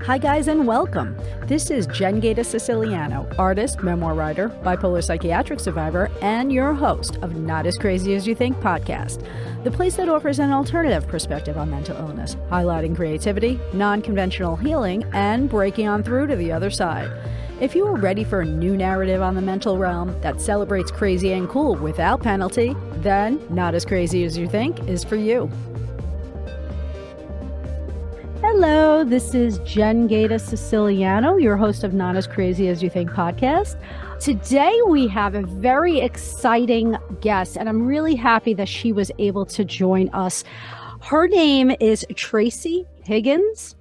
Hi guys and welcome. This is Jen Gaeta Siciliano, artist, memoir writer, bipolar psychiatric survivor, and your host of Not As Crazy As You Think podcast, the place that offers an alternative perspective on mental illness, highlighting creativity, non-conventional healing, and breaking on through to the other side. If you are ready for a new narrative on the mental realm that celebrates crazy and cool without penalty, then Not As Crazy As You Think is for you. Hello, this is Jen Gaeta Siciliano, your host of Not As Crazy As You Think podcast. Today we have a very exciting guest, and I'm really happy that she was able to join us. Her name is Tracy Higgins,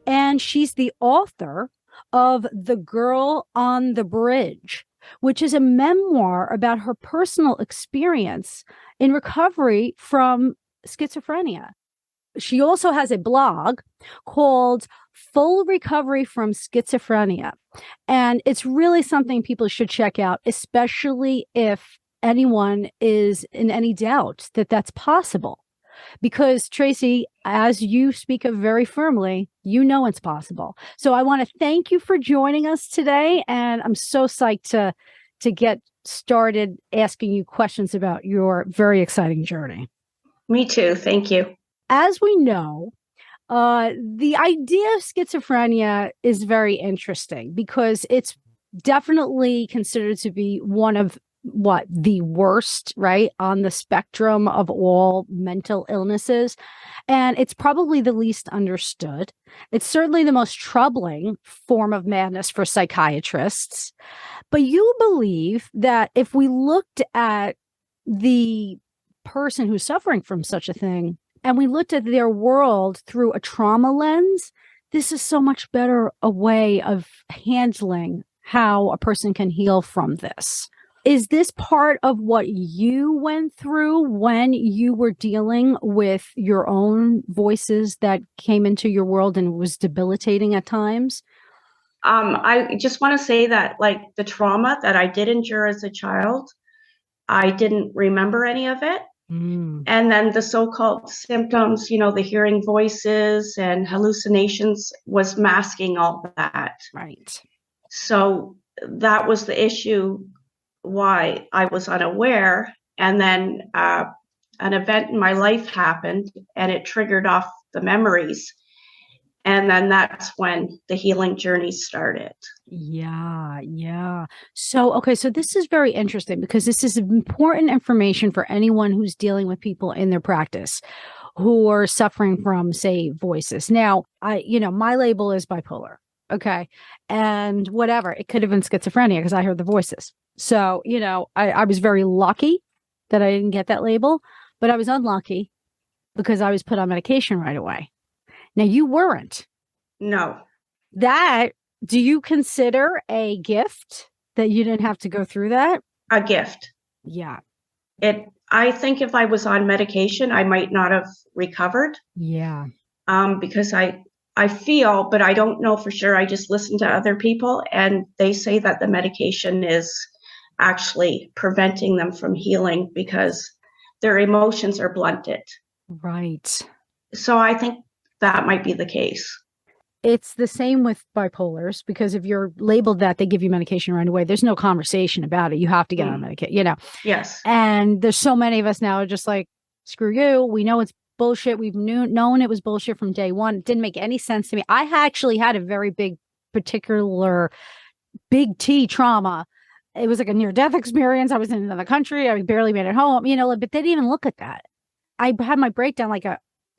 and she's the author of The Girl on the Bridge, which is a memoir about her personal experience in recovery from schizophrenia. She also has a blog called Full Recovery from Schizophrenia. And it's really something people should check out, especially if anyone is in any doubt that that's possible. Because Tracy, as you speak of very firmly, you know it's possible. So I want to thank you for joining us today. And I'm so psyched to get started asking you questions about your very exciting journey. Me too. Thank you. As we know, the idea of schizophrenia is very interesting because it's definitely considered to be one of the worst, right, on the spectrum of all mental illnesses. And it's probably the least understood. It's certainly the most troubling form of madness for psychiatrists. But you believe that if we looked at the person who's suffering from such a thing, and we looked at their world through a trauma lens, this is so much better a way of handling how a person can heal from this. Is this part of what you went through when you were dealing with your own voices that came into your world and was debilitating at times? I just want to say that, like, the trauma that I did endure as a child, I didn't remember any of it. And then the so-called symptoms, the hearing voices and hallucinations was masking all that. Right. So that was the issue why I was unaware. And then an event in my life happened and it triggered off the memories. And then that's when the healing journey started. Yeah. So this is very interesting because this is important information for anyone who's dealing with people in their practice who are suffering from, say, voices. Now, my label is bipolar. Okay. And whatever, it could have been schizophrenia because I heard the voices. So, I was very lucky that I didn't get that label, but I was unlucky because I was put on medication right away. Now, you weren't. No. Do you consider a gift that you didn't have to go through that? A gift. Yeah. I think if I was on medication, I might not have recovered. Yeah. Because I feel, but I don't know for sure. I just listen to other people and they say that the medication is actually preventing them from healing because their emotions are blunted. Right. So I think that might be the case. It's the same with bipolars because if you're labeled that, they give you medication right away. There's no conversation about it. You have to get on medication, Yes. And there's so many of us now are just like, screw you. We know it's bullshit. We've known it was bullshit from day one. It didn't make any sense to me. I actually had a very big T trauma. It was like a near-death experience. I was in another country. I barely made it home, but they didn't even look at that. I had my breakdown like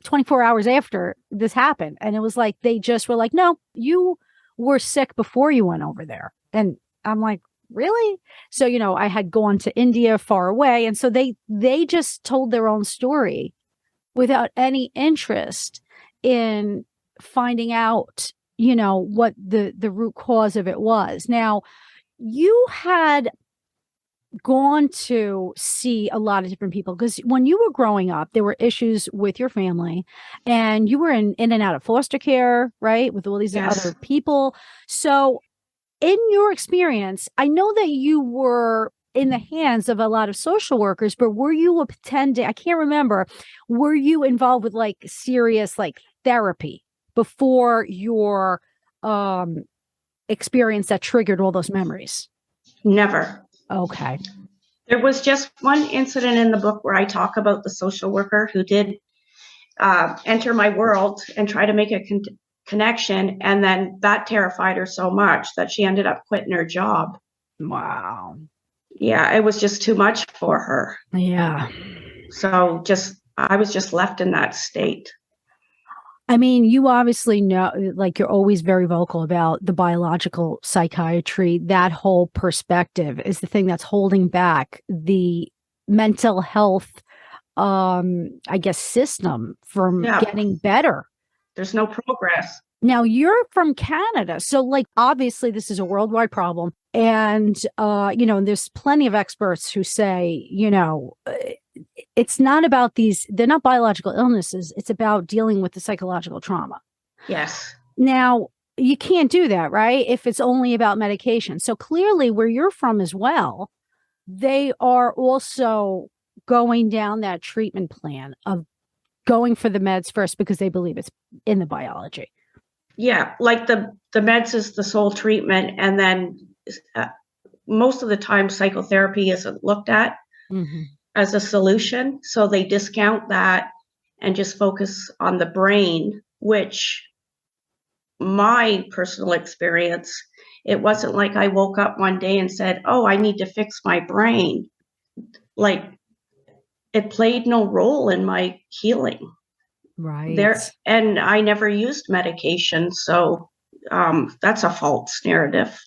24 hours after this happened. And it was like, they just were like, no, you were sick before you went over there. And I'm like, really? So, I had gone to India far away. And so they just told their own story without any interest in finding out, what the root cause of it was. Now, you had gone to see a lot of different people because when you were growing up, there were issues with your family and you were in and out of foster care, right? With all these other people. So in your experience, I know that you were in the hands of a lot of social workers, but were you I can't remember, were you involved with like serious like therapy before your experience that triggered all those memories? Never. Okay. There was just one incident in the book where I talk about the social worker who did enter my world and try to make a connection. And then that terrified her so much that she ended up quitting her job. Wow. Yeah, it was just too much for her. Yeah. So I was just left in that state. I mean, you obviously know, like, you're always very vocal about the biological psychiatry. That whole perspective is the thing that's holding back the mental health, I guess, system from getting better. There's no progress. Now, you're from Canada. So, like, obviously, this is a worldwide problem. And, there's plenty of experts who say, it's not about they're not biological illnesses. It's about dealing with the psychological trauma. Yes. Now, you can't do that, right? If it's only about medication. So clearly where you're from as well, they are also going down that treatment plan of going for the meds first because they believe it's in the biology. Yeah. Like the meds is the sole treatment. And then most of the time psychotherapy isn't looked at as a solution. So they discount that and just focus on the brain, which my personal experience, it wasn't like I woke up one day and said, oh, I need to fix my brain. Like, it played no role in my healing. Right. And I never used medication. So that's a false narrative.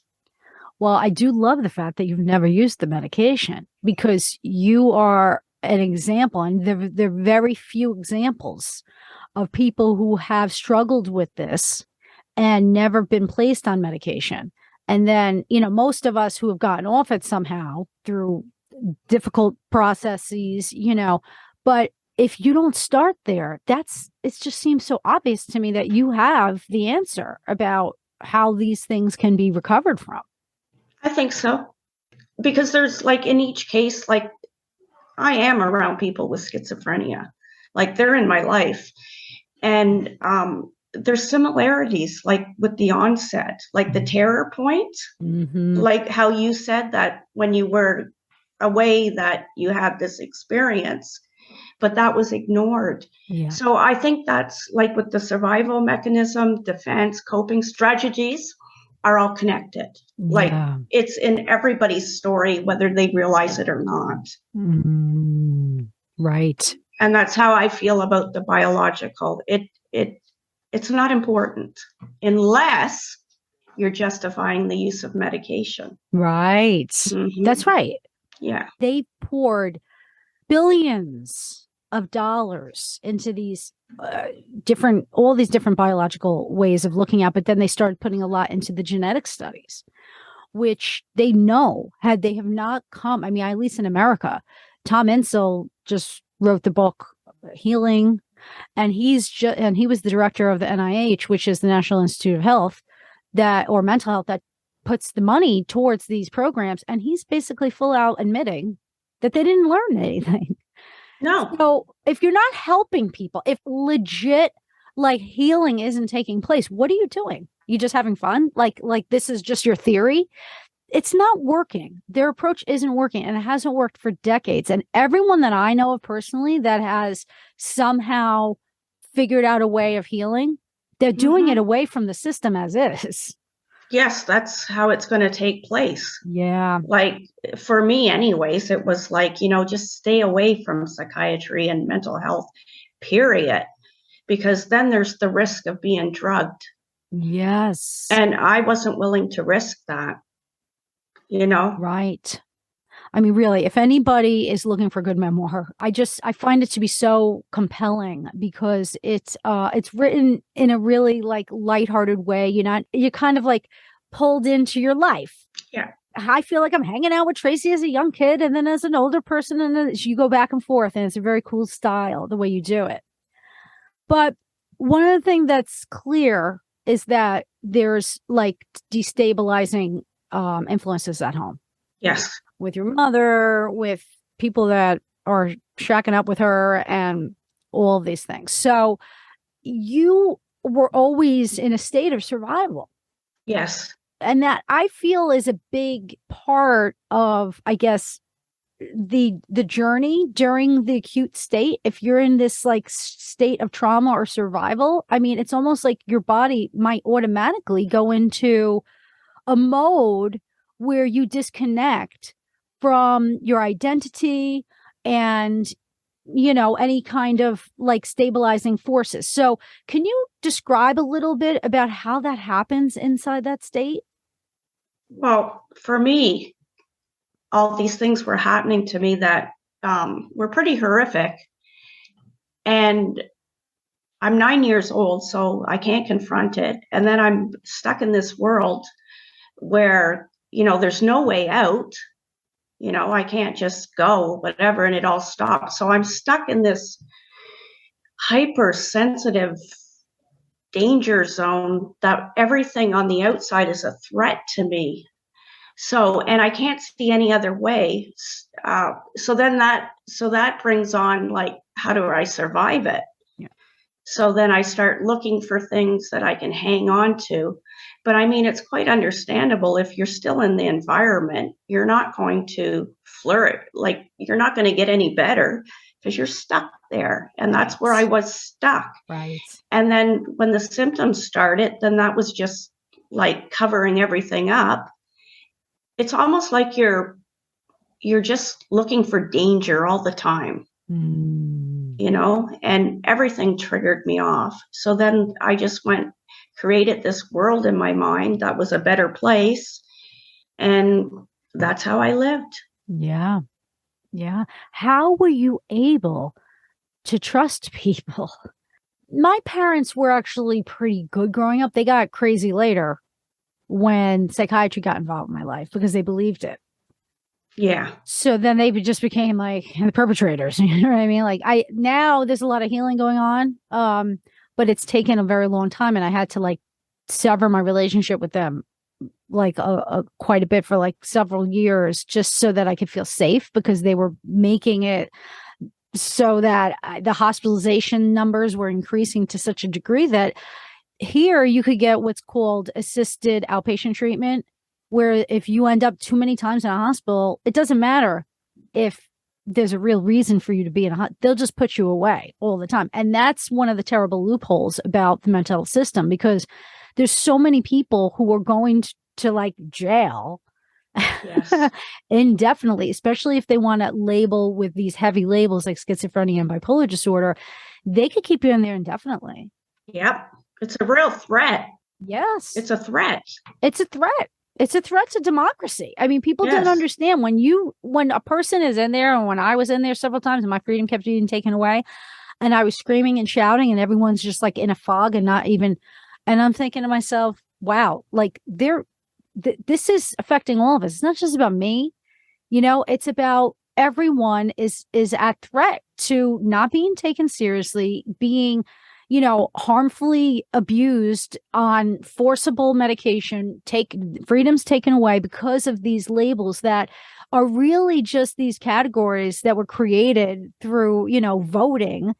Well, I do love the fact that you've never used the medication because you are an example, and there are very few examples of people who have struggled with this and never been placed on medication. And then, most of us who have gotten off it somehow through difficult processes, but if you don't start there, it just seems so obvious to me that you have the answer about how these things can be recovered from. I think so. Because there's, like, in each case, like, I am around people with schizophrenia. Like, they're in my life. And there's similarities, like with the onset, like the terror point, like how you said that when you were away that you had this experience, but that was ignored. Yeah. So I think that's like with the survival mechanism, defense, coping strategies are all connected. Like, it's in everybody's story, whether they realize it or not. Right. And that's how I feel about the biological. It's not important unless you're justifying the use of medication. Right. That's right. Yeah. They poured billions of dollars into these all these different biological ways of looking at, but then they started putting a lot into the genetic studies, which they know they have not come. I mean, at least in America, Tom Insel just wrote the book Healing, and he was the director of the NIH, which is the National Institute of Health, or mental health, that puts the money towards these programs, and he's basically full out admitting that they didn't learn anything. No. So if you're not helping people, if legit like healing isn't taking place, what are you doing? You just having fun? Like this is just your theory? It's not working. Their approach isn't working, and it hasn't worked for decades. And everyone that I know of personally that has somehow figured out a way of healing, they're doing it away from the system as is. Yes, that's how it's going to take place. Yeah. Like, for me anyways, it was like, just stay away from psychiatry and mental health, period. Because then there's the risk of being drugged. Yes. And I wasn't willing to risk that, Right. I mean, really, if anybody is looking for good memoir, I find it to be so compelling because it's written in a really like lighthearted way. You're kind of like pulled into your life. Yeah. I feel like I'm hanging out with Tracy as a young kid and then as an older person, and you go back and forth, and it's a very cool style the way you do it. But one of the things that's clear is that there's like destabilizing influences at home. Yes. With your mother, with people that are shacking up with her, and all of these things. So you were always in a state of survival. Yes. And that I feel is a big part of, I guess, the journey during the acute state. If you're in this like state of trauma or survival, I mean, it's almost like your body might automatically go into a mode where you disconnect from your identity and any kind of like stabilizing forces. So can you describe a little bit about how that happens inside that state? Well, for me, all these things were happening to me that were pretty horrific. And I'm 9 years old, so I can't confront it. And then I'm stuck in this world where, there's no way out. I can't just go, whatever, and it all stops. So I'm stuck in this hypersensitive danger zone that everything on the outside is a threat to me. So, and I can't see any other way. So that brings on like, how do I survive it? Yeah. So then I start looking for things that I can hang on to. But I mean, it's quite understandable if you're still in the environment, you're not going to flourish. Like you're not going to get any better because you're stuck there. And that's where I was stuck. Right. And then when the symptoms started, then that was just like covering everything up. It's almost like you're just looking for danger all the time, and everything triggered me off. So then I just created this world in my mind that was a better place. And that's how I lived. Yeah. Yeah. How were you able to trust people? My parents were actually pretty good growing up. They got crazy later when psychiatry got involved in my life because they believed it. Yeah. So then they just became like the perpetrators. You know what I mean? Like now there's a lot of healing going on. But it's taken a very long time, and I had to like sever my relationship with them like quite a bit for like several years just so that I could feel safe, because they were making it so that the hospitalization numbers were increasing to such a degree that here you could get what's called assisted outpatient treatment, where if you end up too many times in a hospital, it doesn't matter if there's a real reason for you to be in a hospital. They'll just put you away all the time. And that's one of the terrible loopholes about the mental health system, because there's so many people who are going to like jail Yes. indefinitely, especially if they want to label with these heavy labels like schizophrenia and bipolar disorder. They could keep you in there indefinitely. Yep. It's a real threat. Yes. It's a threat. It's a threat. It's a threat to democracy. I mean, people don't understand when a person is in there, and when I was in there several times and my freedom kept being taken away, and I was screaming and shouting and everyone's just like in a fog and not even, and I'm thinking to myself, wow, like this is affecting all of us. It's not just about me, it's about everyone is at threat to not being taken seriously, being harmfully abused on forcible medication, freedoms taken away because of these labels that are really just these categories that were created through, voting.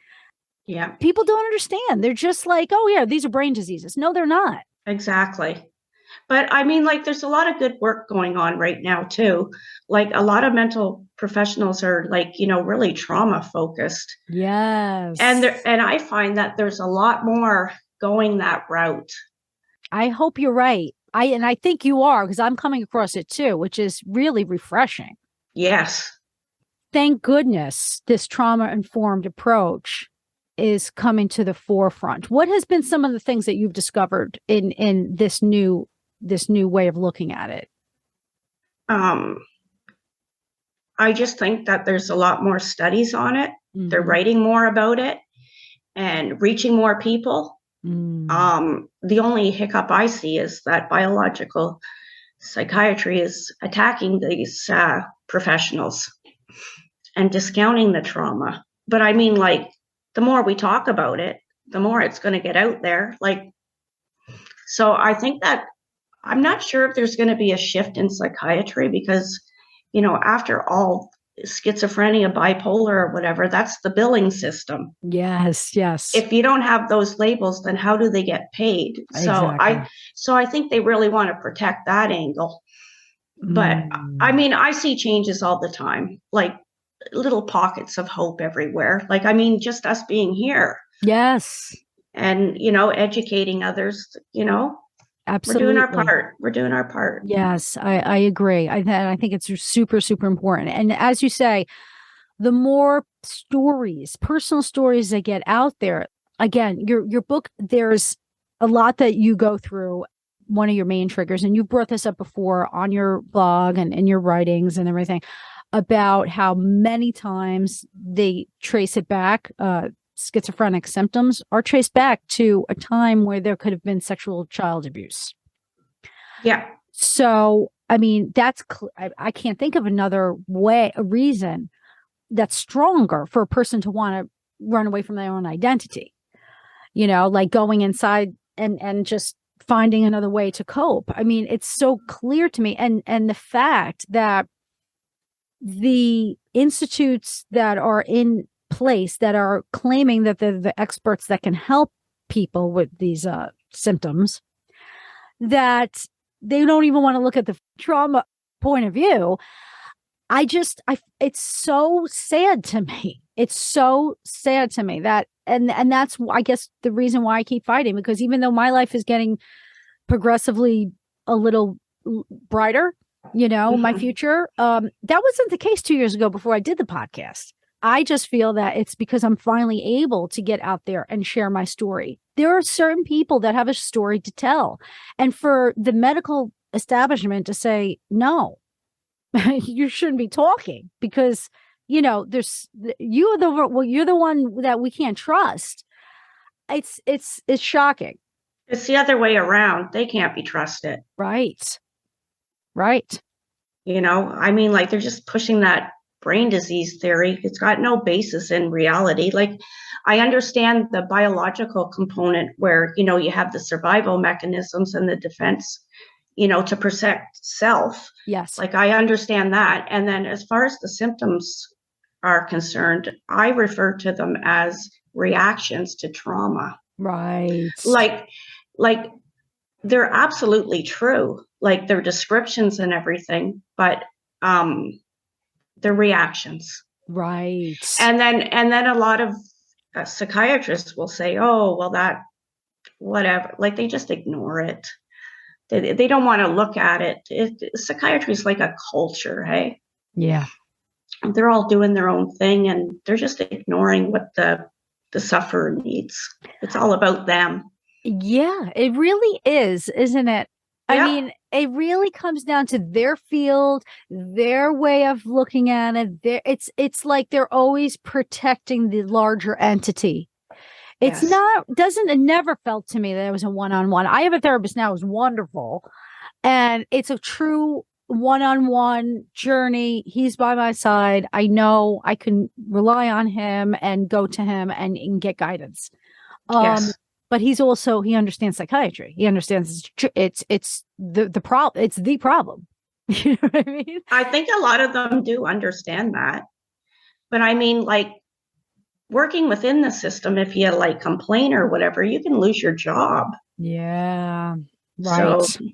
Yeah. People don't understand. They're just like, oh yeah, these are brain diseases. No, they're not. Exactly. But I mean, like, there's a lot of good work going on right now, too. Like, a lot of mental professionals are like, really trauma focused. Yes. And I find that there's a lot more going that route. I hope you're right. I think you are, because I'm coming across it too, which is really refreshing. Yes. Thank goodness this trauma-informed approach is coming to the forefront. What has been some of the things that you've discovered in this new way of looking at it? I just think that there's a lot more studies on it. Mm-hmm. They're writing more about it and reaching more people. The only hiccup I see is that biological psychiatry is attacking these professionals and discounting the trauma. But I mean, like, the more we talk about it, the more it's going to get out there. Like, so I think that I'm not sure if there's going to be a shift in psychiatry because, after all schizophrenia, bipolar, or whatever, that's the billing system. Yes, yes. If you don't have those labels, then how do they get paid? Exactly. So I think they really want to protect that angle. But I mean, I see changes all the time, like little pockets of hope everywhere. Like, I mean, just us being here. Yes. And, educating others, Absolutely. we're doing our part. We're doing our part. Yes, I agree. I think it's super, super important. And as you say, the more stories, personal stories that get out there, again, your book, there's a lot that you go through. One of your main triggers, and you've brought this up before on your blog and in your writings and everything, about how many times they trace it back. Schizophrenic symptoms are traced back to a time where there could have been sexual child abuse. Yeah. So, I mean, I can't think of another way, a reason that's stronger for a person to want to run away from their own identity, like going inside and just finding another way to cope. I mean, it's so clear to me. And the fact that the institutes that are in place that are claiming that they're the experts that can help people with these symptoms, that they don't even want to look at the trauma point of view. It's so sad to me. It's so sad to me that, and that's, I guess, the reason why I keep fighting, because even though my life is getting progressively a little brighter, my future, that wasn't the case 2 years ago before I did the podcast. I just feel that it's because I'm finally able to get out there and share my story. There are certain people that have a story to tell. And for the medical establishment to say, no, you shouldn't be talking because, you're the one that we can't trust. It's shocking. It's the other way around. They can't be trusted. Right. I mean, like, they're just pushing that brain disease theory. It's got no basis in reality. Like, I understand the biological component where, you have the survival mechanisms and the defense, to protect self. Yes. Like, I understand that. And then as far as the symptoms are concerned, I refer to them as reactions to trauma. Right. Like they're absolutely true. Like, their descriptions and everything, but they're reactions. Right. And then a lot of psychiatrists will say, oh, well, that, whatever. Like, they just ignore it. They don't want to look at it. Psychiatry is like a culture, hey? Yeah. They're all doing their own thing, and they're just ignoring what the sufferer needs. It's all about them. Yeah, it really is, isn't it? Yeah. I mean, it really comes down to their field, their way of looking at it. It's like they're always protecting the larger entity. It's it never felt to me that it was a one-on-one. I have a therapist now who's wonderful, and it's a true one-on-one journey. He's by my side. I know I can rely on him and go to him and get guidance. Yes. But he understands psychiatry. He understands it's the problem. It's the problem. You know what I mean? I think a lot of them do understand that. But I mean, like, working within the system, if you like complain or whatever, you can lose your job. Yeah. Right. So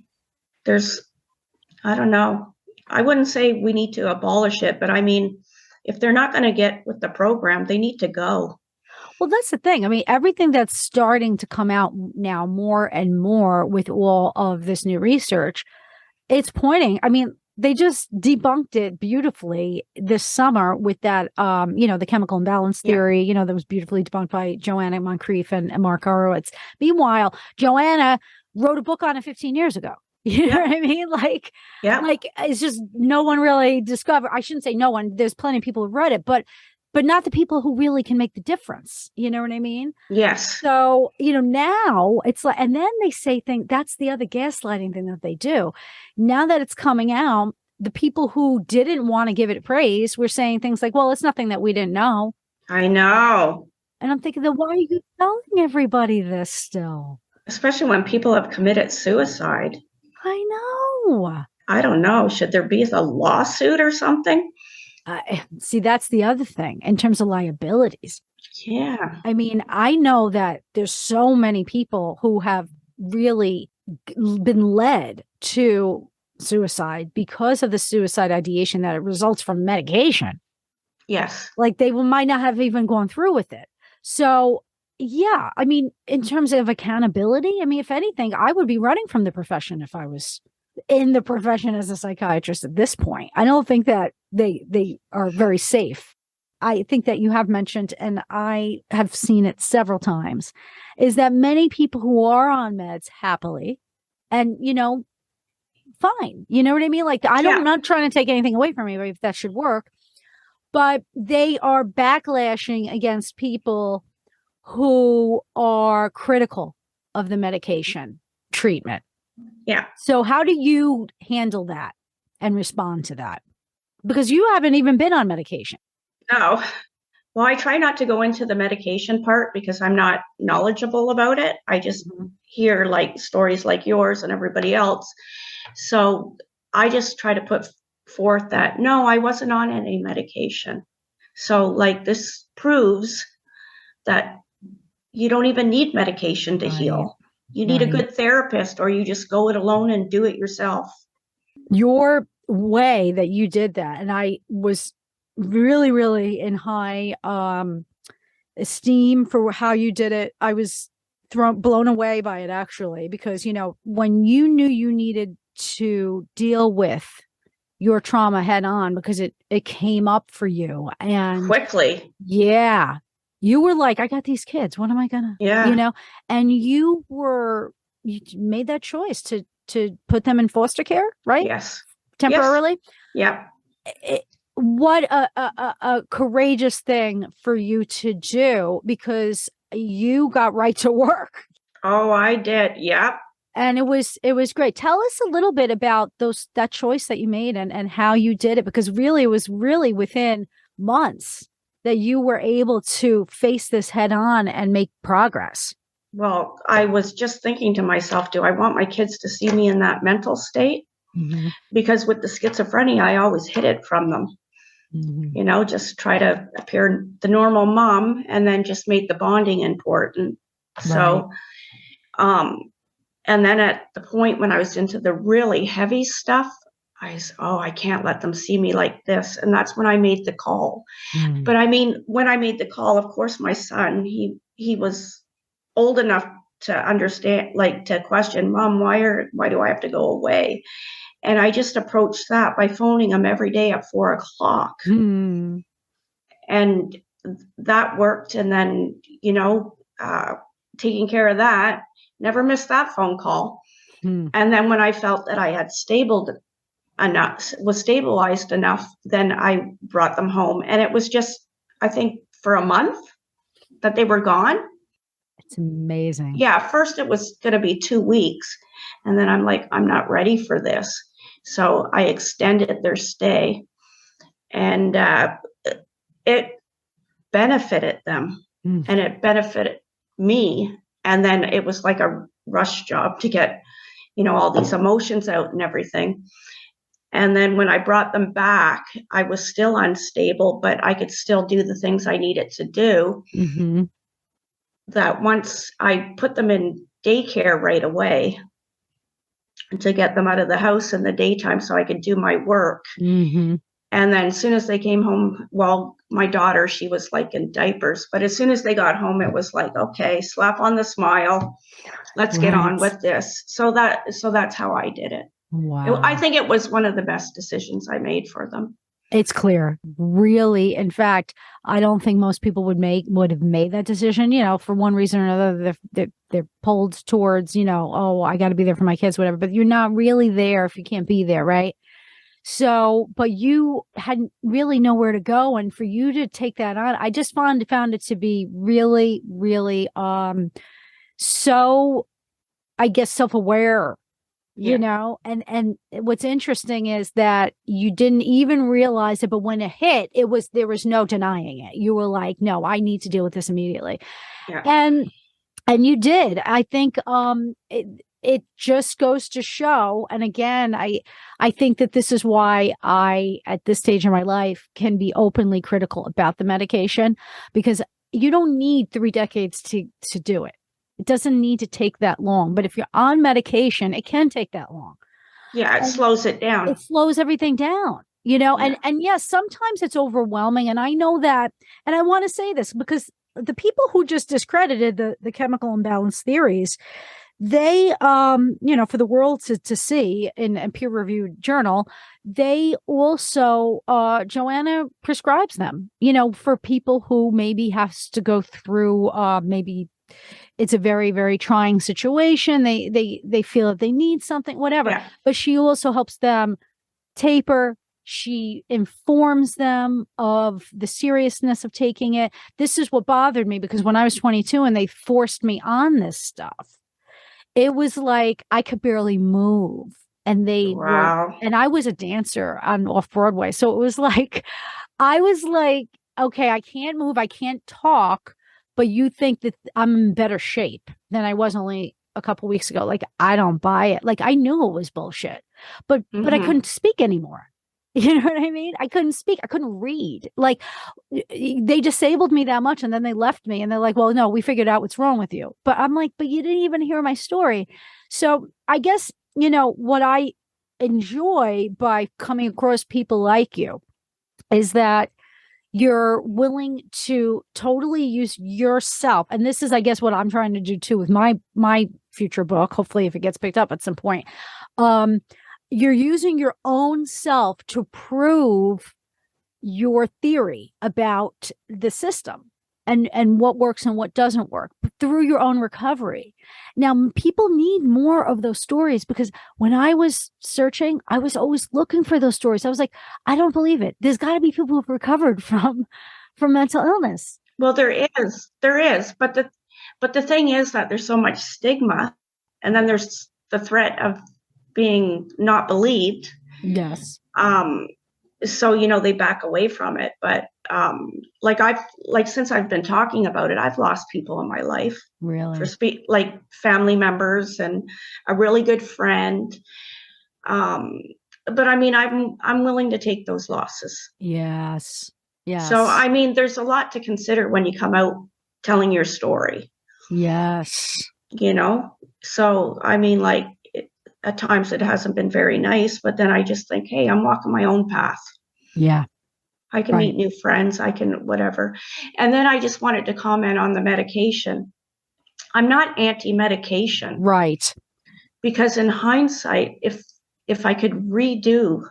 I don't know. I wouldn't say we need to abolish it, but I mean, if they're not going to get with the program, they need to go. Well, that's the thing. I mean, everything that's starting to come out now more and more with all of this new research, it's pointing, I mean, they just debunked it beautifully this summer with that, the chemical imbalance theory, that was beautifully debunked by Joanna Moncrief and Mark Horowitz. Meanwhile, Joanna wrote a book on it 15 years ago. You know what I mean? Like it's just no one really discovered. I shouldn't say no one. There's plenty of people who read it, but not the people who really can make the difference. You know what I mean? Yes. So, now it's like, and then they say that's the other gaslighting thing that they do. Now that it's coming out, the people who didn't want to give it praise were saying things like, well, it's nothing that we didn't know. I know. And I'm thinking, then why are you telling everybody this still? Especially when people have committed suicide. I know. I don't know. Should there be a lawsuit or something? See, that's the other thing in terms of liabilities. Yeah. I mean, I know that there's so many people who have really been led to suicide because of the suicide ideation that it results from medication. Yes. Like they might not have even gone through with it. So, yeah, I mean, in terms of accountability, I mean, if anything, I would be running from the profession if I was in the profession as a psychiatrist at this point. I don't think that they are very safe. I think that you have mentioned, and I have seen it several times, is that many people who are on meds happily and, fine. You know what I mean? Like, I'm not trying to take anything away from you, if that should work, but they are backlashing against people who are critical of the medication treatment. Yeah. So how do you handle that and respond to that? Because you haven't even been on medication. No. Well, I try not to go into the medication part because I'm not knowledgeable about it. I just hear like stories like yours and everybody else. So I just try to put forth that, no, I wasn't on any medication. So like this proves that you don't even need medication to heal. You need a good therapist, or you just go it alone and do it yourself. Your way that you did that, and I was really, really in high esteem for how you did it. I was blown away by it, actually, because, when you knew you needed to deal with your trauma head on because it came up for you and quickly. Yeah. You were like, I got these kids. What am I gonna, and you made that choice to put them in foster care, right? Yes. Temporarily. Yes. Yeah. What a courageous thing for you to do, because you got right to work. Oh, I did. Yep. And it was great. Tell us a little bit about that choice that you made and how you did it, because really it was really within months that you were able to face this head on and make progress. Well, I was just thinking to myself, do I want my kids to see me in that mental state? Mm-hmm. Because with the schizophrenia, I always hid it from them. Mm-hmm. Just try to appear the normal mom and then just make the bonding important. Right. So, and then at the point when I was into the really heavy stuff, I said, I can't let them see me like this. And that's when I made the call. Mm. But I mean, when I made the call, of course, my son, he was old enough to understand, like to question, Mom, why do I have to go away? And I just approached that by phoning him every day at 4:00. Mm. And that worked. And then, taking care of that, never missed that phone call. Mm. And then when I felt that I had was stabilized enough, then I brought them home. And it was just, I think, for a month that they were gone. It's amazing. Yeah. First it was going to be 2 weeks. And then I'm like, I'm not ready for this. So I extended their stay, and it benefited them and it benefited me. And then it was like a rush job to get, all these emotions out and everything. And then when I brought them back, I was still unstable, but I could still do the things I needed to do. Mm-hmm. That once I put them in daycare right away to get them out of the house in the daytime so I could do my work. Mm-hmm. And then as soon as they came home, well, my daughter, she was like in diapers, but as soon as they got home, it was like, okay, slap on the smile. Let's get on with this. So that's how I did it. Wow. I think it was one of the best decisions I made for them. It's clear, really. In fact, I don't think most people would have made that decision, for one reason or another. They're pulled towards, I got to be there for my kids, whatever, but you're not really there if you can't be there. Right. So, but you hadn't really nowhere to go. And for you to take that on, I just found it to be really, really, so I guess self-aware. And what's interesting is that you didn't even realize it, but when it hit, there was no denying it. You were like, no, I need to deal with this immediately. Yeah. And you did. I think it just goes to show, and again, I think that this is why I, at this stage in my life, can be openly critical about the medication, because you don't need 3 decades to do it. It doesn't need to take that long. But if you're on medication, it can take that long. Yeah, it slows it down. It slows everything down, and yes, sometimes it's overwhelming. And I know that, and I want to say this because the people who just discredited the chemical imbalance theories, they, for the world to see in a peer-reviewed journal, they also, Joanna prescribes them, for people who maybe has to go through, maybe it's a very, very trying situation. They feel that they need something, whatever. Yeah. But she also helps them taper. She informs them of the seriousness of taking it. This is what bothered me, because when I was 22 and they forced me on this stuff, it was like I could barely move. And and I was a dancer on off Broadway. So it was like, I was like, okay, I can't move. I can't talk, but you think that I'm in better shape than I was only a couple weeks ago. Like, I don't buy it. Like, I knew it was bullshit, but I couldn't speak anymore. You know what I mean? I couldn't speak. I couldn't read. Like, they disabled me that much, and then they left me, and they're like, well, no, we figured out what's wrong with you. But I'm like, but you didn't even hear my story. So I guess, what I enjoy by coming across people like you is that you're willing to totally use yourself. And this is, I guess, what I'm trying to do too with my future book, hopefully, if it gets picked up at some point. You're using your own self to prove your theory about the system and what works and what doesn't work through your own recovery. Now, people need more of those stories, because when I was searching, I was always looking for those stories. I was like, I don't believe it. There's got to be people who've recovered from mental illness. Well, there is, but the thing is that there's so much stigma, and then there's the threat of being not believed. Yes. So, they back away from it. But since I've been talking about it, I've lost people in my life. Really? Like family members and a really good friend. But I mean, I'm willing to take those losses. Yes. Yes. So, I mean, there's a lot to consider when you come out telling your story. Yes. So, I mean, like, at times it hasn't been very nice, but then I just think, hey, I'm walking my own path. Yeah. I can meet new friends. I can whatever. And then I just wanted to comment on the medication. I'm not anti-medication. Right. Because in hindsight, if I could redo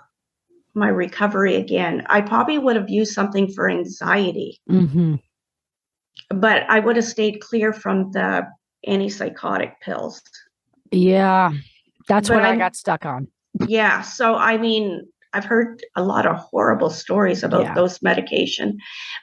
my recovery again, I probably would have used something for anxiety. Mm-hmm. But I would have stayed clear from the antipsychotic pills. Yeah. That's what I got stuck on. Yeah. So, I mean, I've heard a lot of horrible stories about those medication,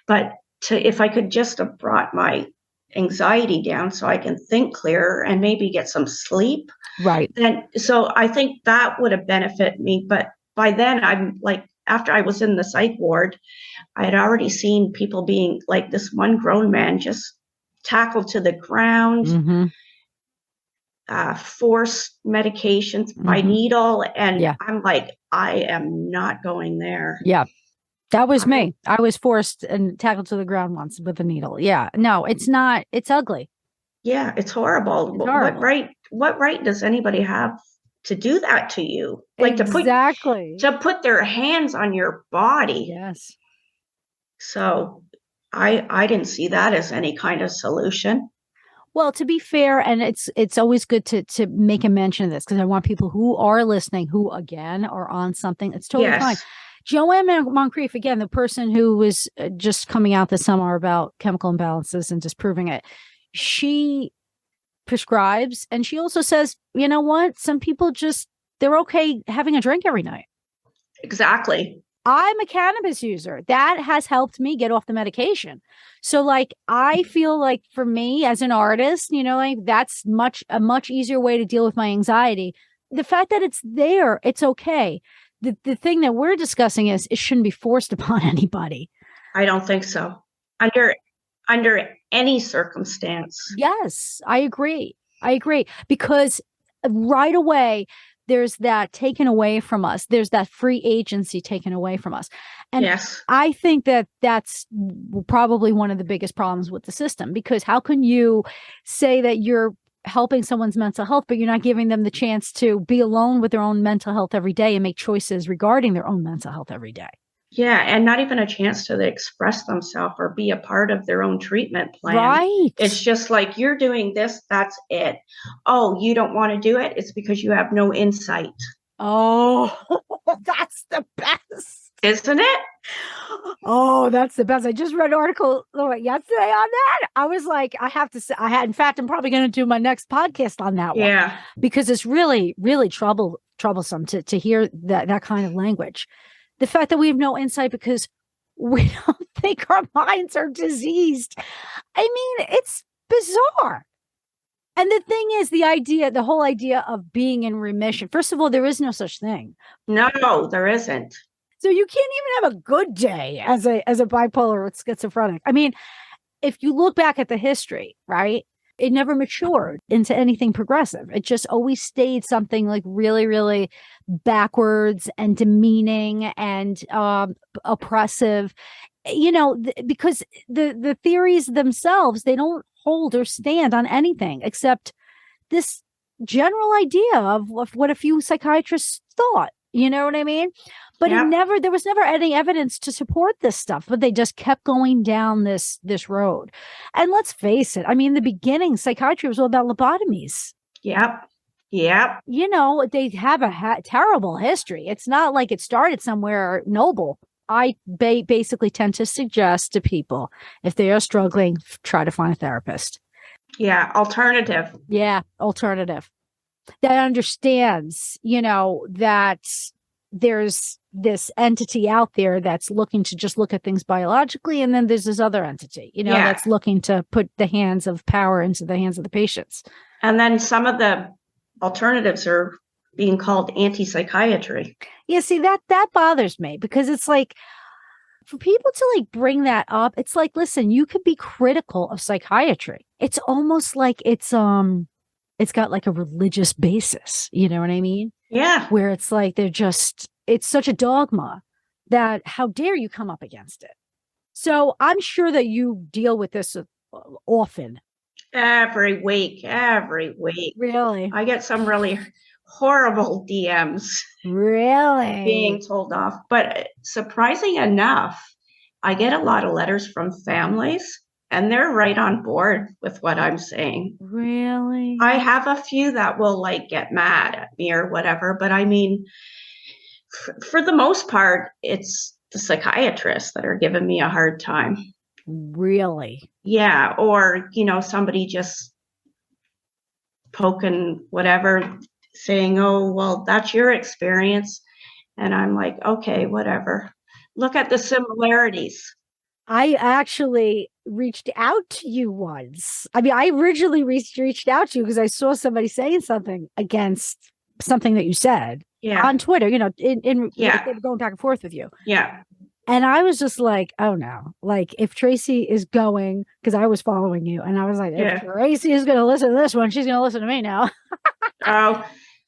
but if I could just have brought my anxiety down so I can think clearer and maybe get some sleep. Right. So I think that would have benefited me. But by then, I'm like, after I was in the psych ward, I had already seen people being like, this one grown man just tackled to the ground. Mm-hmm. Forced medications by needle. And I'm like, I am not going there. Yeah. That was me. I was forced and tackled to the ground once with a needle. Yeah. No, it's not. It's ugly. Yeah. It's horrible. What right does anybody have to do that to you? Like exactly. to put their hands on your body. Yes. So I didn't see that as any kind of solution. Well, to be fair, and it's always good to make a mention of this, because I want people who are listening, who again are on something. It's totally fine. Joanne Moncrief, again, the person who was just coming out this summer about chemical imbalances and disproving it, she prescribes, and she also says, you know what? Some people they're okay having a drink every night. Exactly. I'm a cannabis user. That has helped me get off the medication. So like, I feel like for me as an artist, like that's a much easier way to deal with my anxiety. The fact that it's there, it's okay. The thing that we're discussing is it shouldn't be forced upon anybody. I don't think so. Under any circumstance. Yes, I agree. Because right away, there's that taken away from us. There's that free agency taken away from us. And yes. I think that that's probably one of the biggest problems with the system, because how can you say that you're helping someone's mental health, but you're not giving them the chance to be alone with their own mental health every day and make choices regarding their own mental health every day? Yeah, and not even a chance to express themselves or be a part of their own treatment plan. Right. It's just like, you're doing this, that's it. Oh, you don't want to do it? It's because you have no insight. Oh, that's the best. Isn't it? Oh, that's the best. I just read an article yesterday on that. I was like, I have to say, in fact, I'm probably going to do my next podcast on that one. Yeah. Because it's really, really troublesome to hear that kind of language. The fact that we have no insight because we don't think our minds are diseased. I mean, it's bizarre. And the thing is, the whole idea of being in remission. First of all, there is no such thing. No, there isn't. So you can't even have a good day as a bipolar or schizophrenic. I mean, if you look back at the history, right? It never matured into anything progressive. It just always stayed something like really, really backwards and demeaning and oppressive, because the theories themselves, they don't hold or stand on anything except this general idea of what a few psychiatrists thought. You know what I mean? But there was never any evidence to support this stuff, but they just kept going down this road. And let's face it, I mean, in the beginning, psychiatry was all about lobotomies. Yep. They have a terrible history. It's not like it started somewhere noble. I basically tend to suggest to people, if they are struggling, try to find a therapist. Yeah, alternative. Yeah, alternative. That understands, that there's this entity out there that's looking to just look at things biologically. And then there's this other entity, that's looking to put the hands of power into the hands of the patients. And then some of the alternatives are being called anti-psychiatry. Yeah, see, that bothers me, because it's like, for people to bring that up, it's like, listen, you could be critical of psychiatry. It's almost like it's got like a religious basis. You know what I mean? Yeah. Where it's like, it's such a dogma that how dare you come up against it? So I'm sure that you deal with this often. Every week. Really? I get some really horrible DMs. Really? Being told off. But surprising enough, I get a lot of letters from families, and they're right on board with what I'm saying. Really? I have a few that will get mad at me or whatever, but I mean, for the most part, it's the psychiatrists that are giving me a hard time. Really? Yeah. Or, somebody just poking whatever, saying, oh, well, that's your experience. And I'm like, okay, whatever. Look at the similarities. I actually reached out to you once. I mean, I originally reached out to you because I saw somebody saying something against something that you said on Twitter, in going back and forth with you. Yeah. And I was just like, oh no, if Tracy is going, because I was following you, and I was like, if Tracy is going to listen to this one, she's going to listen to me now. Oh.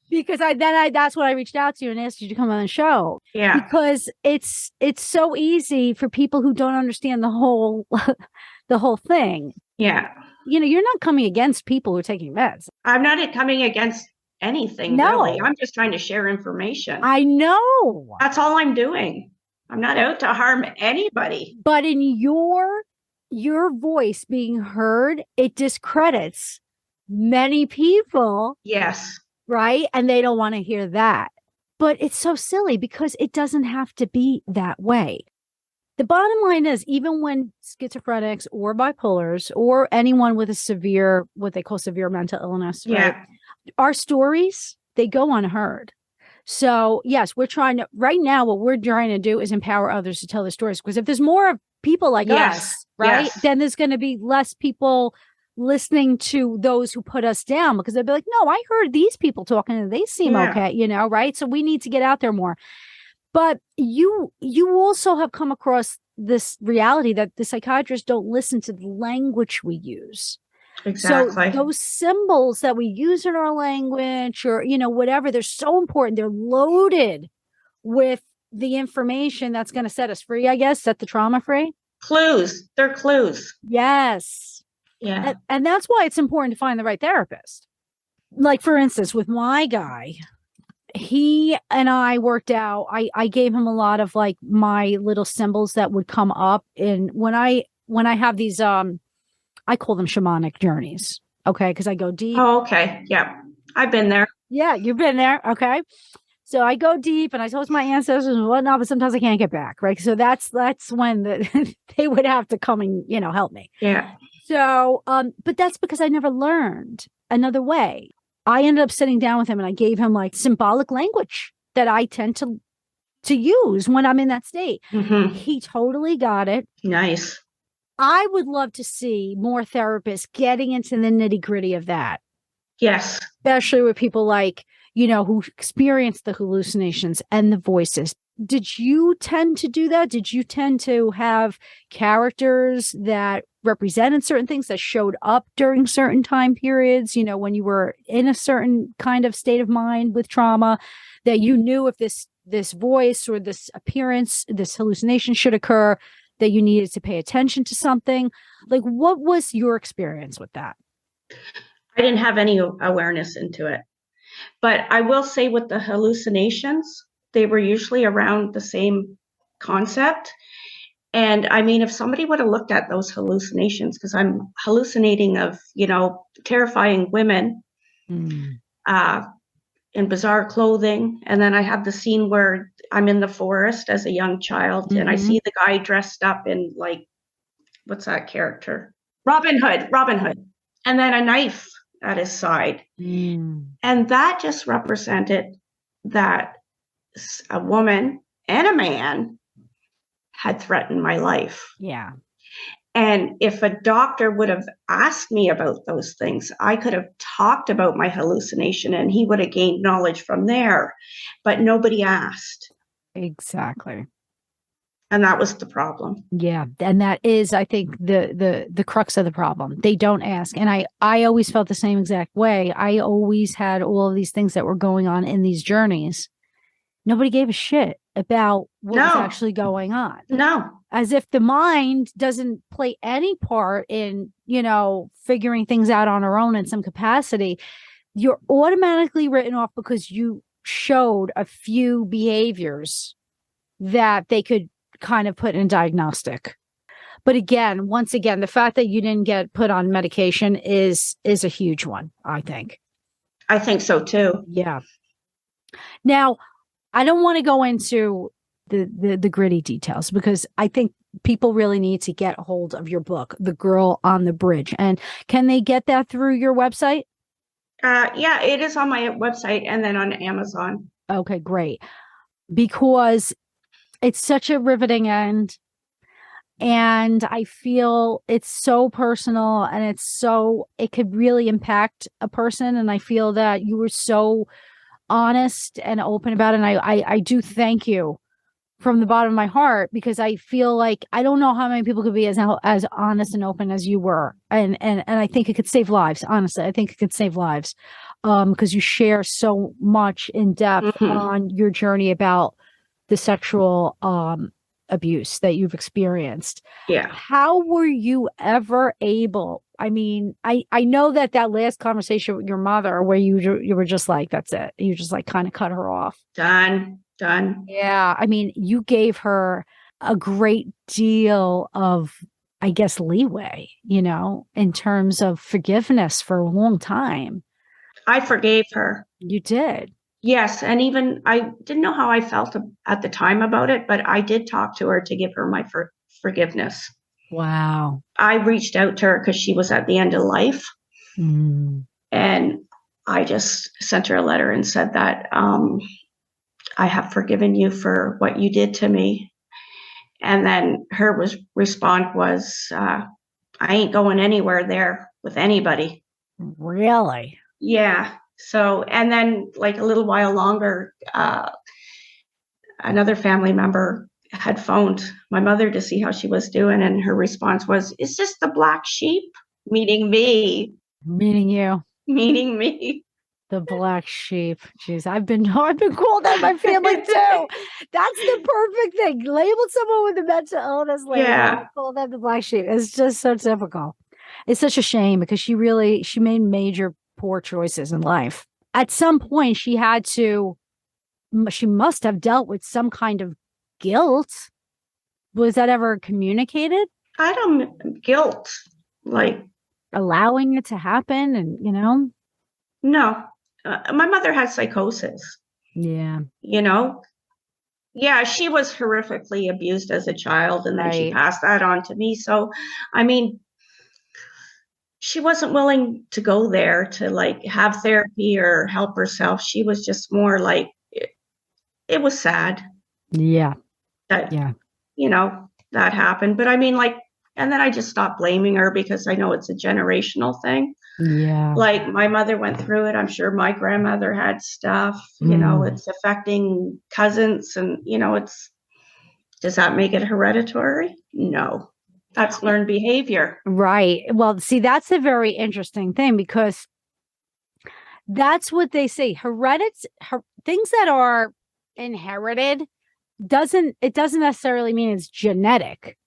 Because that's when I reached out to you and asked you to come on the show. Yeah. Because it's so easy for people who don't understand the whole thing. Yeah. You're not coming against people who are taking meds. I'm not coming against anything, really. I'm just trying to share information. I know. That's all I'm doing. I'm not out to harm anybody. But in your voice being heard, it discredits many people. Yes. Right? And they don't want to hear that. But it's so silly because it doesn't have to be that way. The bottom line is, even when schizophrenics or bipolars or anyone with what they call severe mental illness, right? Our stories, they go unheard. So yes, what we're trying to do is empower others to tell their stories. Because if there's more people like us, right, then there's going to be less people listening to those who put us down, because they'll be like, no, I heard these people talking and they seem okay, right? So we need to get out there more. But you also have come across this reality that the psychiatrists don't listen to the language we use. Exactly. So those symbols that we use in our language or, whatever, they're so important. They're loaded with the information that's going to set us free, I guess, set the trauma free. Clues. They're clues. Yes. Yeah. And that's why it's important to find the right therapist. Like, for instance, with my guy, he and I worked out, I gave him a lot of like my little symbols that would come up. And when I have these, I call them shamanic journeys. Okay. Cause I go deep. Oh, okay. Yeah. I've been there. Yeah. You've been there. Okay. So I go deep and I talk to my ancestors and whatnot, but sometimes I can't get back. Right. So that's when they would have to come and, help me. Yeah. So, but that's because I never learned another way. I ended up sitting down with him and I gave him like symbolic language that I tend to use when I'm in that state. Mm-hmm. He totally got it. Nice. I would love to see more therapists getting into the nitty-gritty of that. Yes. Especially with people like, who experience the hallucinations and the voices. Did you tend to do that? Did you tend to have characters that represented certain things that showed up during certain time periods, when you were in a certain kind of state of mind with trauma, that you knew if this voice or this appearance, this hallucination should occur, that you needed to pay attention to something? Like, what was your experience with that? I didn't have any awareness into it. But I will say with the hallucinations, they were usually around the same concept. And I mean, if somebody would have looked at those hallucinations, because I'm hallucinating of, terrifying women in bizarre clothing. And then I have the scene where I'm in the forest as a young child and I see the guy dressed up in like, what's that character? Robin Hood. And then a knife at his side. And that just represented that a woman and a man had threatened my life. Yeah. And if a doctor would have asked me about those things, I could have talked about my hallucination and he would have gained knowledge from there. But nobody asked. Exactly. And that was the problem. Yeah. And that is, I think, the crux of the problem. They don't ask. And I always felt the same exact way. I always had all of these things that were going on in these journeys. Nobody gave a shit about what was actually going on. No. As if the mind doesn't play any part in, figuring things out on our own in some capacity. You're automatically written off because you showed a few behaviors that they could kind of put in diagnostic. But again, once again, the fact that you didn't get put on medication is a huge one, I think. I think so too. Yeah. Now, I don't want to go into the gritty details because I think people really need to get a hold of your book, The Girl on the Bridge. And can they get that through your website? Yeah, it is on my website and then on Amazon. Okay, great. Because it's such a riveting end. And I feel it's so personal and it could really impact a person. And I feel that you were so honest and open about it. And I do thank you from the bottom of my heart, because I feel like I don't know how many people could be as honest and open as you were. And I think it could save lives. Honestly, I think it could save lives because you share so much in depth on your journey about the sexual abuse that you've experienced. Yeah. How were you ever able? I mean, I know that last conversation with your mother where you were just like, that's it. You just like kind of cut her off. Done. Yeah. I mean, you gave her a great deal of, I guess, leeway, in terms of forgiveness for a long time. I forgave her. You did. Yes. And even I didn't know how I felt at the time about it, but I did talk to her to give her my forgiveness. Wow. I reached out to her because she was at the end of life. And I just sent her a letter and said that I have forgiven you for what you did to me. And then her response was, I ain't going anywhere there with anybody. Really? Yeah. So, and then like a little while longer, another family member had phoned my mother to see how she was doing. And her response was, is this the black sheep? Meaning me. Meaning you. Meaning me. The black sheep. Jeez, I've been called that by family too. That's the perfect thing. Label someone with a mental illness label. Yeah. Call them the black sheep. It's just so typical. It's such a shame because she made major poor choices in life. At some point, she must have dealt with some kind of guilt. Was that ever communicated? Guilt, like allowing it to happen, and no. My mother had psychosis. Yeah. Yeah, she was horrifically abused as a child, and then she Right. passed that on to me. So, I mean, she wasn't willing to go there to like have therapy or help herself. She was just more like, it was sad. Yeah. That, that happened. But I mean, like, and then I just stopped blaming her because I know it's a generational thing. Yeah. Like my mother went through it. I'm sure my grandmother had stuff, it's affecting cousins and, does that make it hereditary? No, that's learned behavior. Right. Well, see, that's a very interesting thing because that's what they say. Things that are inherited doesn't necessarily mean it's genetic.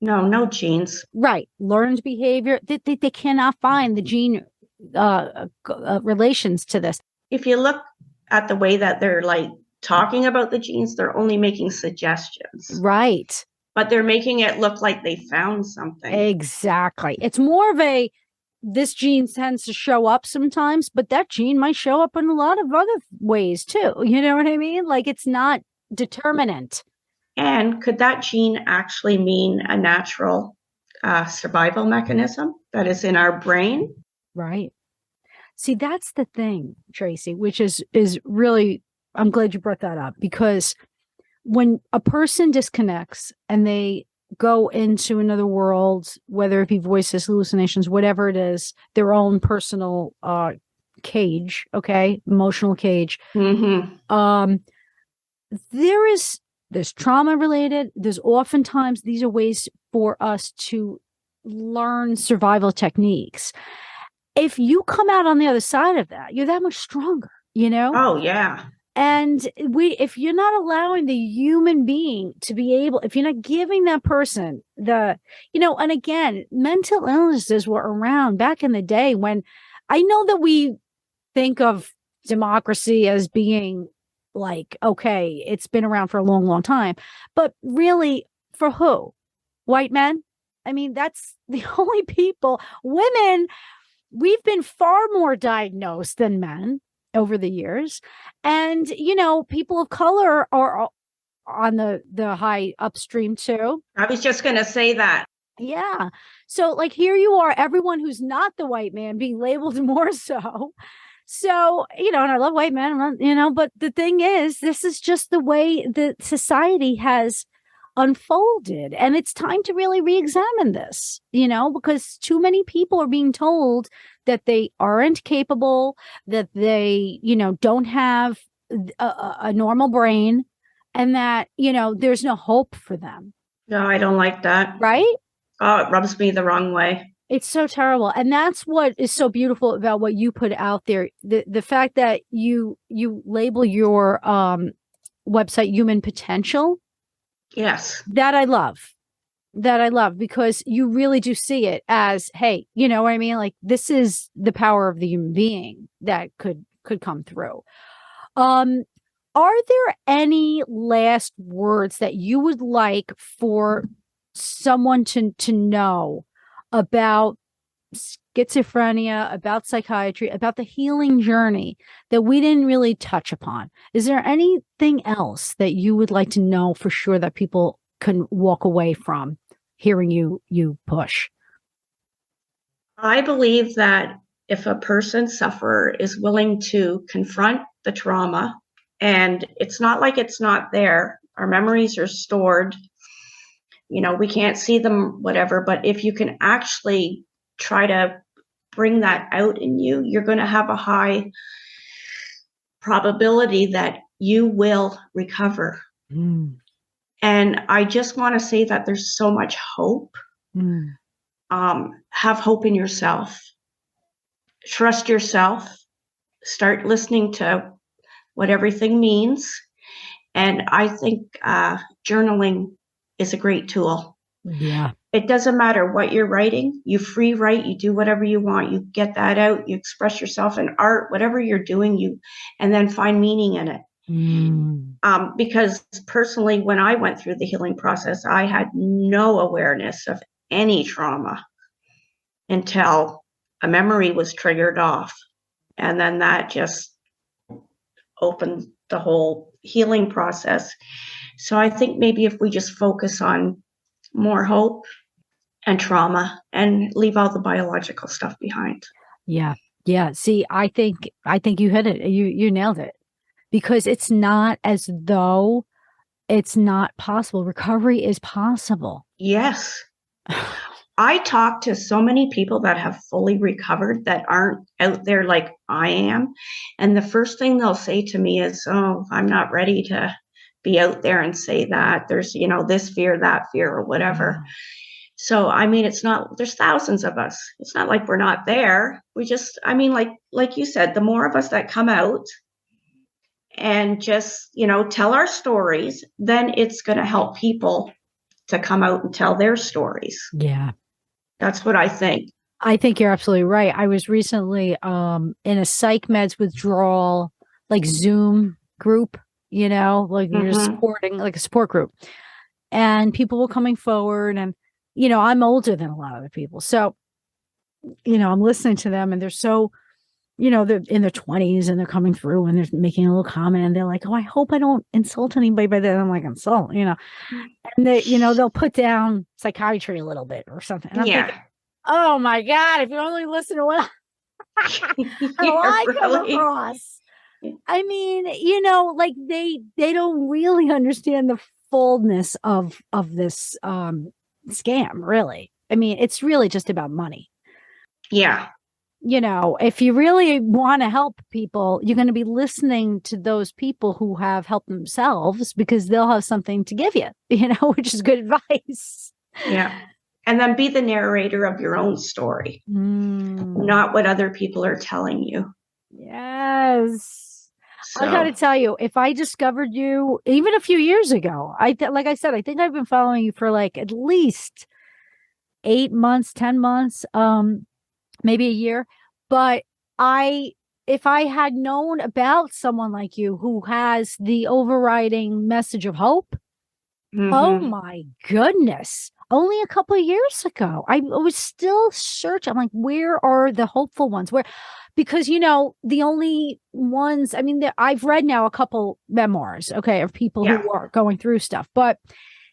No genes. Right. Learned behavior. They cannot find the gene relations to this. If you look at the way that they're like talking about the genes, they're only making suggestions. Right. But they're making it look like they found something. Exactly. It's more of this gene tends to show up sometimes, but that gene might show up in a lot of other ways too. You know what I mean? Like it's not determinant. And could that gene actually mean a natural survival mechanism that is in our brain? Right. See, that's the thing, Tracy, which is really, I'm glad you brought that up, because when a person disconnects and they go into another world, whether it be voices, hallucinations, whatever it is, their own personal cage, okay, emotional cage. Mm-hmm. There's trauma related. There's oftentimes these are ways for us to learn survival techniques. If you come out on the other side of that, you're that much stronger, Oh, yeah. And if you're not allowing the human being to be able, if you're not giving that person and again, mental illnesses were around back in the day when I know that we think of democracy as being like, okay, it's been around for a long, long time, but really for who? White men? I mean, that's the only people. Women, we've been far more diagnosed than men over the years. And, people of color are on the high upstream too. I was just going to say that. Yeah. So like here you are, everyone who's not the white man being labeled more so. So, and I love white men, but the thing is, this is just the way that society has unfolded. And it's time to really re-examine this, because too many people are being told that they aren't capable, that they, don't have a normal brain, and that, there's no hope for them. No, I don't like that. Right? Oh, it rubs me the wrong way. It's so terrible. And that's what is so beautiful about what you put out there. The fact that you label your website Human Potential. Yes. That I love, because you really do see it as, hey, you know what I mean? Like this is the power of the human being that could come through. Are there any last words that you would like for someone to know about schizophrenia, about psychiatry, about the healing journey that we didn't really touch upon? Is there anything else that you would like to know for sure that people can walk away from hearing you push? I believe that if a sufferer is willing to confront the trauma, and it's not like it's not there, our memories are stored, we can't see them, whatever, but if you can actually try to bring that out in you, you're going to have a high probability that you will recover. And I just want to say that there's so much hope have hope in yourself, trust yourself, start listening to what everything means. And I think journaling is a great tool. Yeah. It doesn't matter what you're writing. You free write, you do whatever you want, you get that out, you express yourself in art, whatever you're doing, and then find meaning in it. Because personally, when I went through the healing process, I had no awareness of any trauma until a memory was triggered off. And then that just opened the whole healing process. So I think maybe if we just focus on more hope and trauma and leave all the biological stuff behind. Yeah. Yeah. See, I think you hit it. You nailed it, because it's not as though it's not possible. Recovery is possible. Yes. I talk to so many people that have fully recovered that aren't out there like I am. And the first thing they'll say to me is, oh, I'm not ready to be out there and say that. There's, this fear, that fear, or whatever. Yeah. So, I mean, there's thousands of us. It's not like we're not there. We just, like you said, the more of us that come out and just, tell our stories, then it's going to help people to come out and tell their stories. Yeah. That's what I think. I think you're absolutely right. I was recently in a psych meds withdrawal, like Zoom group, like you're supporting, like a support group. And people were coming forward, and, I'm older than a lot of the people. So, I'm listening to them, and they're so, they're in their 20s, and they're coming through, and they're making a little comment, and they're like, oh, I hope I don't insult anybody by that. I'm like, insult, and they, they'll put down psychiatry a little bit or something. And I'm thinking, oh my God, if you only listen to what I come across. I mean, like they don't really understand the fullness of this scam, really. I mean, it's really just about money. Yeah. If you really want to help people, you're going to be listening to those people who have helped themselves, because they'll have something to give you, which is good advice. Yeah. And then be the narrator of your own story, not what other people are telling you. Yes. So. I got to tell you, if I discovered you even a few years ago, like I said, I think I've been following you for like at least 8 months, 10 months, maybe a year. But if I had known about someone like you who has the overriding message of hope, oh my goodness. Only a couple of years ago, I was still searching. I'm like, where are the hopeful ones? Because, the only ones, I've read now a couple memoirs, okay, of people who are going through stuff, but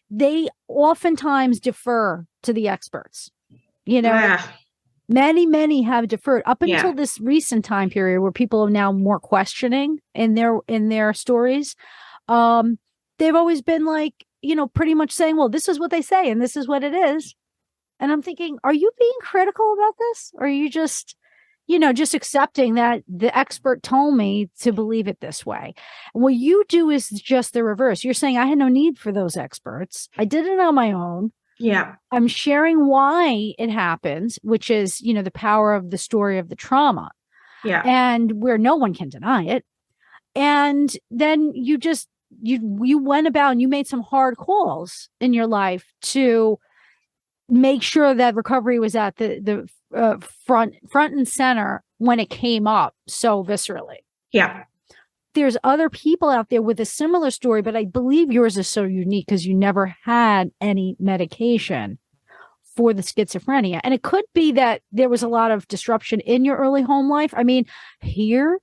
they oftentimes defer to the experts, Many, many have deferred up until this recent time period where people are now more questioning in their stories. They've always been like, pretty much saying, well, this is what they say and this is what it is. And I'm thinking, are you being critical about this? Or are you just, just accepting that the expert told me to believe it this way? And what you do is just the reverse. You're saying I had no need for those experts. I did it on my own. Yeah. I'm sharing why it happens, which is, the power of the story of the trauma. Yeah. And where no one can deny it. And then you went about and you made some hard calls in your life to make sure that recovery was at the front and center when it came up so viscerally. Yeah. There's other people out there with a similar story, but I believe yours is so unique because you never had any medication for the schizophrenia. And it could be that there was a lot of disruption in your early home life. Here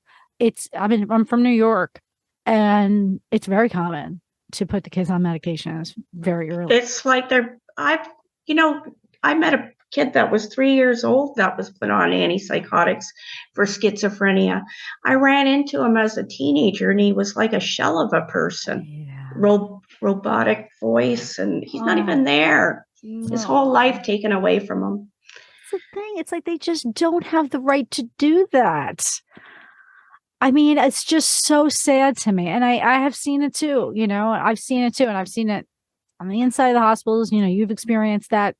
I'm from New York, and it's very common to put the kids on medications very early. It's like I met a kid that was 3 years old that was put on antipsychotics for schizophrenia. I ran into him as a teenager, and he was like a shell of a person, robotic voice, and he's not even there. His whole life taken away from him. That's the thing. It's like they just don't have the right to do that. It's just so sad to me. And I have seen it too, I've seen it too. And I've seen it on the inside of the hospitals. You've experienced that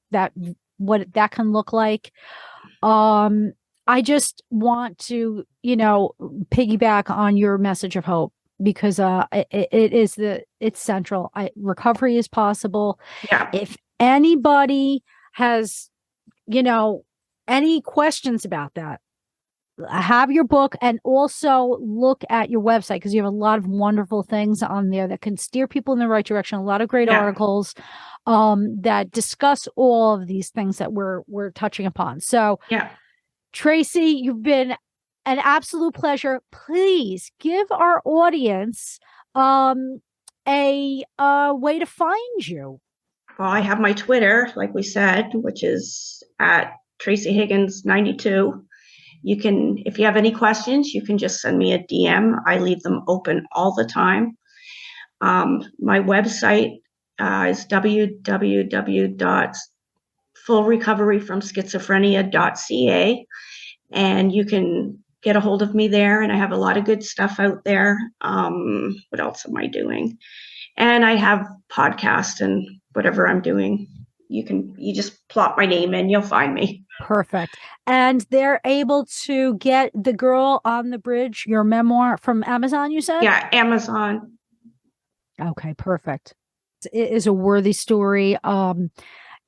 what that can look like. I just want to, piggyback on your message of hope, because it's central. Recovery is possible. Yeah. If anybody has, any questions about that, have your book, and also look at your website, because you have a lot of wonderful things on there that can steer people in the right direction. A lot of great articles that discuss all of these things that we're touching upon. So yeah. Tracy, you've been an absolute pleasure. Please give our audience a way to find you. Well, I have my Twitter, like we said, which is at Tracy Higgins 92. You can, if you have any questions, you can just send me a DM. I leave them open all the time. My website is www.fullrecoveryfromschizophrenia.ca, and you can get a hold of me there. And I have a lot of good stuff out there. What else am I doing? And I have podcasts and whatever I'm doing. You just plop my name in, you'll find me. Perfect. And they're able to get The Girl on the Bridge, your memoir, from Amazon, you said? Yeah, Amazon. Okay, perfect. It is a worthy story.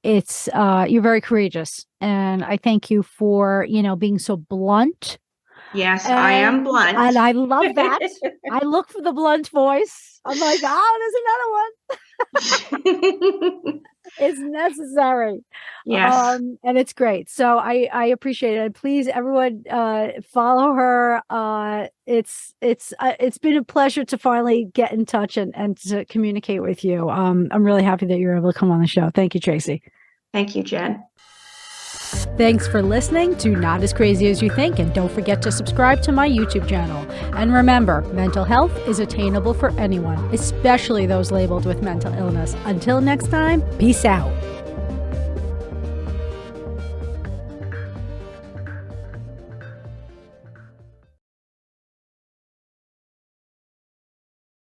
It's you're very courageous, and I thank you for, being so blunt. Yes, I am blunt. And I love that. I look for the blunt voice. I'm like, there's another one. It's necessary. Yes. And it's great. So I appreciate it. Please, everyone, follow her. It's been a pleasure to finally get in touch and to communicate with you. I'm really happy that you're able to come on the show. Thank you, Tracy. Thank you, Jen. Thanks for listening to Not As Crazy As You Think, and don't forget to subscribe to my YouTube channel. And remember, mental health is attainable for anyone, especially those labeled with mental illness. Until next time, peace out.